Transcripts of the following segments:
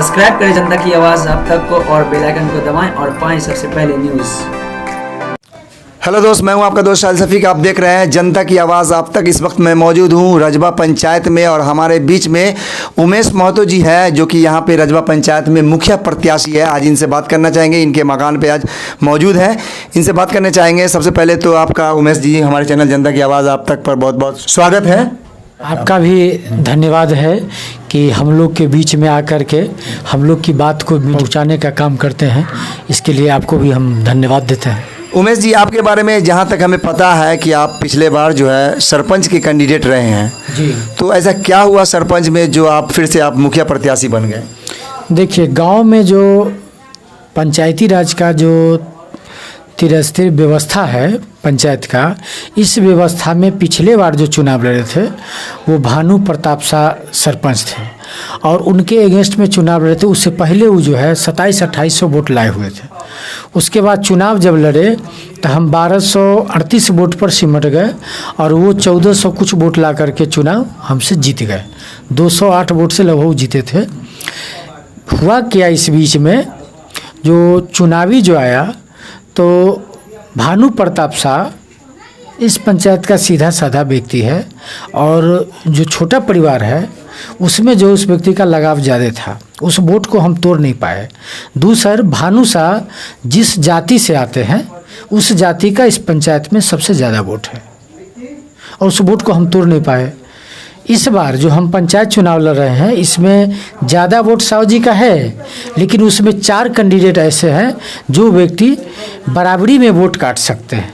Subscribe करें जनता की आवाज़ अब तक को और बेल आइकन को दबाएं और पाएं सबसे पहले न्यूज़। हेलो दोस्त, मैं हूं आपका दोस्त शाहिल शफीक। आप देख रहे हैं जनता की आवाज़ आप तक। इस वक्त मैं मौजूद हूं रजवा पंचायत में और हमारे बीच में उमेश महतो जी है जो कि यहां पे रजवा पंचायत में मुखिया प्रत्याशी है। आज इनसे बात करना चाहेंगे, इनके मकान पे आज मौजूद हैं, इनसे बात करने चाहेंगे। सबसे पहले तो आपका उमेश जी हमारे चैनल जनता की आवाज़ आप तक पर बहुत बहुत स्वागत है। आपका भी धन्यवाद है कि हम लोग के बीच में आकर के हम लोग की बात को पहुंचाने का काम करते हैं, इसके लिए आपको भी हम धन्यवाद देते हैं। उमेश जी, आपके बारे में जहाँ तक हमें पता है कि आप पिछले बार जो है सरपंच के कैंडिडेट रहे हैं जी, तो ऐसा क्या हुआ सरपंच में जो आप फिर से आप मुखिया प्रत्याशी बन गए? देखिए, गांव में जो पंचायती राज का जो स्थिर व्यवस्था है पंचायत का, इस व्यवस्था में पिछले बार जो चुनाव लड़े थे वो भानु प्रताप शाह सरपंच थे और उनके अगेंस्ट में चुनाव लड़े थे। उससे पहले वो जो है 2700-2800 वोट लाए हुए थे। उसके बाद चुनाव जब लड़े तो हम 1238 वोट पर सिमट गए और वो 1400 कुछ वोट ला करके चुनाव हमसे जीत गए। 208 वोट से लगभग जीते थे। हुआ क्या, इस बीच में जो चुनावी जो आया तो भानु प्रताप शाह इस पंचायत का सीधा साधा व्यक्ति है और जो छोटा परिवार है उसमें जो उस व्यक्ति का लगाव ज़्यादा था, उस वोट को हम तोड़ नहीं पाए। दूसर, भानु शाह जिस जाति से आते हैं उस जाति का इस पंचायत में सबसे ज़्यादा वोट है और उस वोट को हम तोड़ नहीं पाए। इस बार जो हम पंचायत चुनाव लड़ रहे हैं इसमें ज़्यादा वोट साहू जी का है, लेकिन उसमें 4 कैंडिडेट ऐसे हैं जो व्यक्ति बराबरी में वोट काट सकते हैं।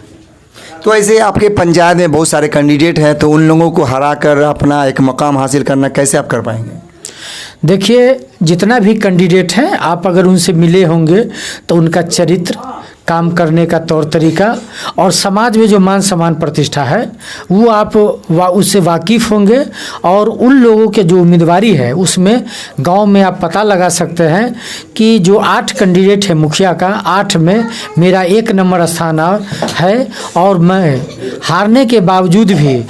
तो ऐसे आपके पंचायत में बहुत सारे कैंडिडेट हैं, तो उन लोगों को हरा कर अपना एक मकाम हासिल करना कैसे आप कर पाएंगे? देखिए, जितना भी कैंडिडेट हैं आप अगर उनसे मिले होंगे तो उनका चरित्र, काम करने का तौर तरीका और समाज में जो मान सम्मान प्रतिष्ठा है वो आप उससे वाकिफ़ होंगे और उन लोगों के जो उम्मीदवारी है उसमें गांव में आप पता लगा सकते हैं कि जो 8 कैंडिडेट है मुखिया का, 8 में मेरा 1 नंबर स्थान है और मैं हारने के बावजूद भी,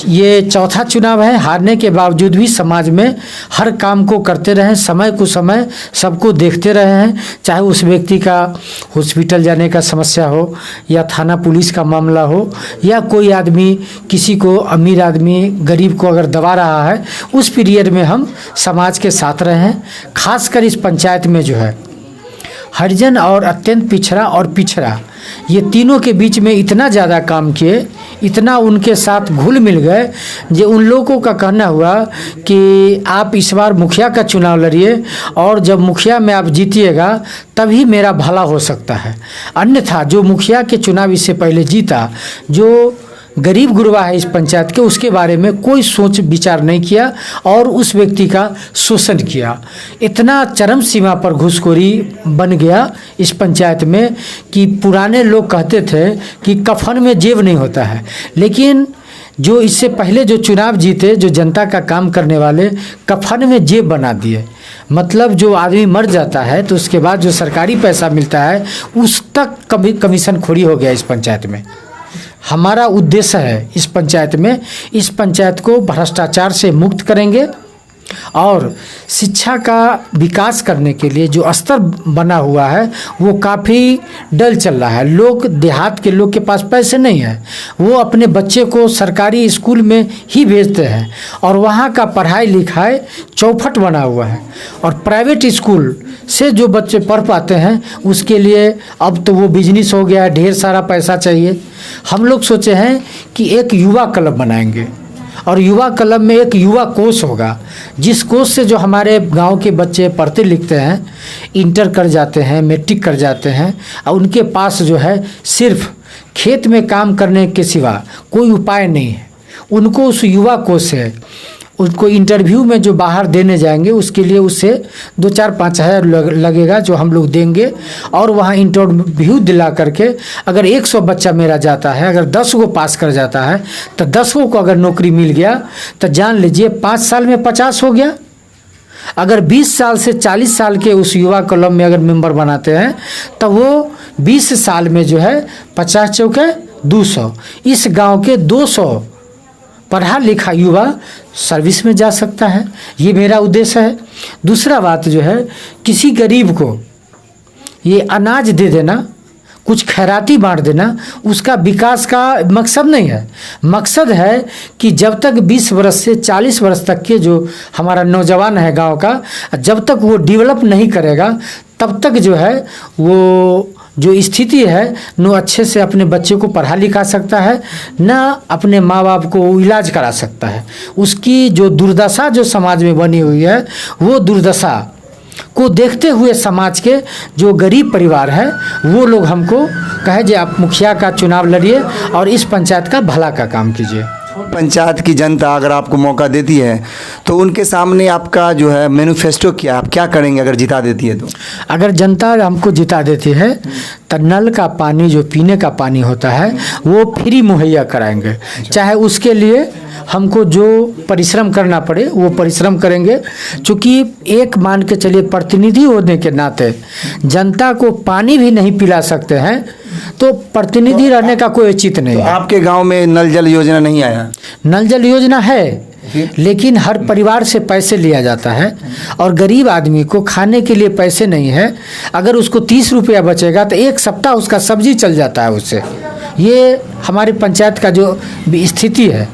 ये चौथा चुनाव है, हारने के बावजूद भी समाज में हर काम को करते रहे, समय को समय सबको देखते रहे हैं। चाहे उस व्यक्ति का हॉस्पिटल जाने का समस्या हो या थाना पुलिस का मामला हो या कोई आदमी किसी को, अमीर आदमी गरीब को अगर दबा रहा है, उस पीरियड में हम समाज के साथ रहे हैं। खासकर इस पंचायत में जो है हरिजन और अत्यंत पिछड़ा और पिछड़ा, ये तीनों के बीच में इतना ज़्यादा काम किए, इतना उनके साथ घुल मिल गए, जो उन लोगों का कहना हुआ कि आप इस बार मुखिया का चुनाव लड़िए और जब मुखिया में आप जीतिएगा तभी मेरा भला हो सकता है। अन्यथा जो मुखिया के चुनाव इससे पहले जीता, जो गरीब गुरबा है इस पंचायत के, उसके बारे में कोई सोच विचार नहीं किया और उस व्यक्ति का शोषण किया। इतना चरम सीमा पर घूसखोरी बन गया इस पंचायत में कि पुराने लोग कहते थे कि कफन में जेब नहीं होता है, लेकिन जो इससे पहले जो चुनाव जीते, जो जनता का काम करने वाले, कफन में जेब बना दिए। मतलब जो आदमी मर जाता है तो उसके बाद जो सरकारी पैसा मिलता है उस तक कमीशन खोरी हो गया इस पंचायत में। हमारा उद्देश्य है इस पंचायत में, इस पंचायत को भ्रष्टाचार से मुक्त करेंगे और शिक्षा का विकास करने के लिए जो स्तर बना हुआ है वो काफ़ी डल चल रहा है। लोग, देहात के लोग के पास पैसे नहीं है, वो अपने बच्चे को सरकारी स्कूल में ही भेजते हैं और वहाँ का पढ़ाई लिखाई चौपट बना हुआ है और प्राइवेट स्कूल से जो बच्चे पढ़ पाते हैं उसके लिए अब तो वो बिजनेस हो गया है, ढेर सारा पैसा चाहिए। हम लोग सोचे हैं कि एक युवा क्लब बनाएंगे और युवा क्लब में एक युवा कोष होगा, जिस कोष से जो हमारे गांव के बच्चे पढ़ते लिखते हैं, इंटर कर जाते हैं, मैट्रिक कर जाते हैं और उनके पास जो है सिर्फ खेत में काम करने के सिवा कोई उपाय नहीं है, उनको उस युवा कोष से उसको इंटरव्यू में जो बाहर देने जाएंगे उसके लिए उससे 2-4-5 हज़ार लगेगा जो हम लोग देंगे और वहाँ इंटरव्यू दिला करके अगर 100 बच्चा मेरा जाता है, अगर 10 को पास कर जाता है तो 10 को अगर नौकरी मिल गया तो जान लीजिए 5 साल में 50 हो गया। अगर 20 साल से 40 साल के उस युवा क्लब में अगर मेंबर बनाते हैं तो वो 20 साल में जो है 50 चौके 200, इस गांव के 200 पढ़ा लिखा युवा सर्विस में जा सकता है, ये मेरा उद्देश्य है। दूसरा बात जो है, किसी गरीब को ये अनाज दे देना, कुछ खैराती बांट देना, उसका विकास का मकसद नहीं है। मकसद है कि जब तक 20 वर्ष से 40 वर्ष तक के जो हमारा नौजवान है गांव का, जब तक वो डेवलप नहीं करेगा तब तक जो है वो जो स्थिति है न अच्छे से अपने बच्चे को पढ़ा लिखा सकता है, न अपने माँ बाप को इलाज करा सकता है। उसकी जो दुर्दशा जो समाज में बनी हुई है, वो दुर्दशा को देखते हुए समाज के जो गरीब परिवार है वो लोग हमको कहे जे आप मुखिया का चुनाव लड़िए और इस पंचायत का भला का काम कीजिए। पंचायत की जनता अगर आपको मौका देती है तो उनके सामने आपका जो है मैनिफेस्टो क्या, आप क्या करेंगे अगर जिता देती है तो? अगर जनता हमको जिता देती है तो नल का पानी जो पीने का पानी होता है वो फ्री मुहैया कराएंगे। चाहे उसके लिए हमको जो परिश्रम करना पड़े वो परिश्रम करेंगे। चूँकि एक मान के चलिए प्रतिनिधि होने के नाते जनता को पानी भी नहीं पिला सकते हैं तो प्रतिनिधि रहने का कोई औचित्य नहीं है। आपके गांव में नल जल योजना नहीं आया? नल जल योजना है, लेकिन हर परिवार से पैसे लिया जाता है और गरीब आदमी को खाने के लिए पैसे नहीं है। अगर उसको 30 रुपया बचेगा तो एक सप्ताह उसका सब्जी चल जाता है उससे। ये हमारी पंचायत का जो स्थिति है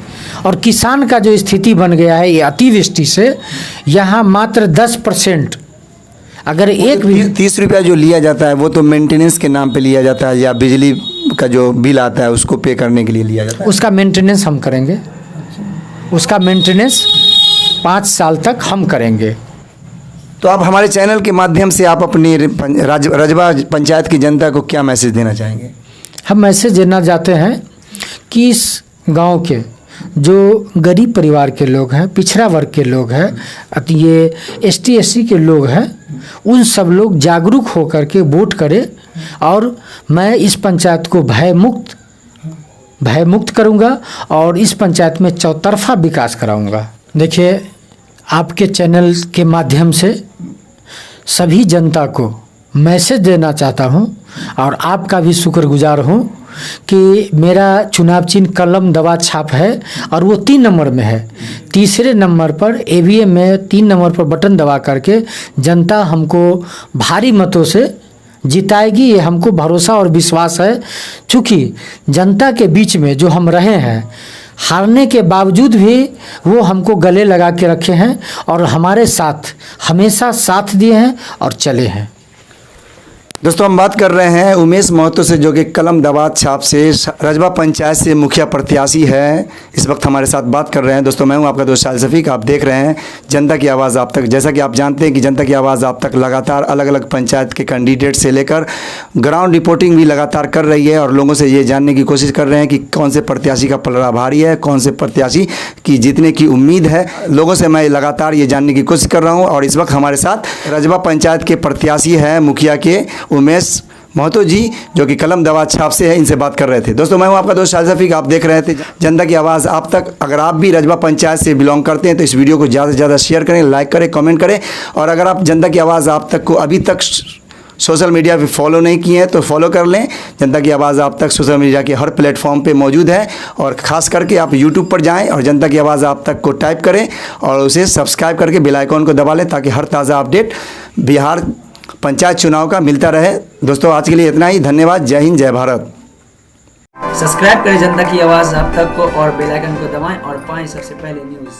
और किसान का जो स्थिति बन गया है, ये अतिवृष्टि से यहाँ मात्र 10% अगर एक भी 30 रुपया जो लिया जाता है वो तो मेंटेनेंस के नाम पे लिया जाता है या बिजली का जो बिल आता है उसको पे करने के लिए लिया जाता है। उसका मेंटेनेंस हम करेंगे, उसका मेंटेनेंस 5 साल तक हम करेंगे। तो आप हमारे चैनल के माध्यम से आप अपनी रजबा पंचायत की जनता को क्या मैसेज देना चाहेंगे? हम मैसेज देना चाहते हैं कि इस गांव के जो गरीब परिवार के लोग हैं, पिछड़ा वर्ग के लोग हैं, ये ST SC के लोग हैं, उन सब लोग जागरूक होकर के वोट करें और मैं इस पंचायत को भय मुक्त करूँगा और इस पंचायत में चौतरफा विकास कराऊँगा। देखिए, आपके चैनल के माध्यम से सभी जनता को मैसेज देना चाहता हूँ और आपका भी शुक्रगुजार हूँ कि मेरा चुनाव चिन्ह कलम दवा छाप है और वो 3 नंबर में है। तीसरे नंबर पर AVM में 3 नंबर पर बटन दबा करके जनता हमको भारी मतों से जिताएगी, ये हमको भरोसा और विश्वास है। चूँकि जनता के बीच में जो हम रहे हैं, हारने के बावजूद भी वो हमको गले लगा के रखे हैं और हमारे साथ हमेशा साथ दिए हैं और चले हैं। दोस्तों, हम बात कर रहे हैं उमेश महतो से, जो कि कलम दबात छाप से रजबा पंचायत से मुखिया प्रत्याशी है। इस वक्त हमारे साथ बात कर रहे हैं। दोस्तों, मैं हूं आपका दोस्त शाहिल शफीक। आप देख रहे हैं जनता की आवाज़ आप तक। जैसा कि आप जानते हैं कि जनता की आवाज़ आप तक लगातार अलग अलग पंचायत के कैंडिडेट से लेकर ग्राउंड रिपोर्टिंग भी लगातार कर रही है और लोगों से ये जानने की कोशिश कर रहे हैं कि कौन से प्रत्याशी का पलड़ा भारी है, कौन से प्रत्याशी की जीतने की उम्मीद है। लोगों से मैं लगातार ये जानने की कोशिश कर रहा हूँ और इस वक्त हमारे साथ रजबा पंचायत के प्रत्याशी हैं मुखिया के उमेश महतो जी, जो कि कलम दवा छाप से है। इनसे बात कर रहे थे। दोस्तों, मैं हूं आपका दोस्त शाहिल शफीक। आप देख रहे थे जनता की आवाज़ आप तक। अगर आप भी रजबा पंचायत से बिलोंग करते हैं तो इस वीडियो को ज़्यादा से ज़्यादा शेयर करें, लाइक करें, कमेंट करें। और अगर आप जनता की आवाज़ आप तक को अभी तक सोशल मीडिया पे फॉलो नहीं किए हैं तो फॉलो कर लें। जनता की आवाज़ आप तक सोशल मीडिया के हर प्लेटफॉर्म पे मौजूद है और ख़ास करके आप यूट्यूब पर जाएं और जनता की आवाज़ आप तक को टाइप करें और उसे सब्सक्राइब करके बेल आइकॉन को दबा लें ताकि हर ताज़ा अपडेट बिहार पंचायत चुनाव का मिलता रहे। दोस्तों, आज के लिए इतना ही। धन्यवाद। जय हिंद, जय भारत। सब्सक्राइब करें जनता की आवाज़ आप तक को और बेल आइकन को दबाएं और पाएं सबसे पहले न्यूज़।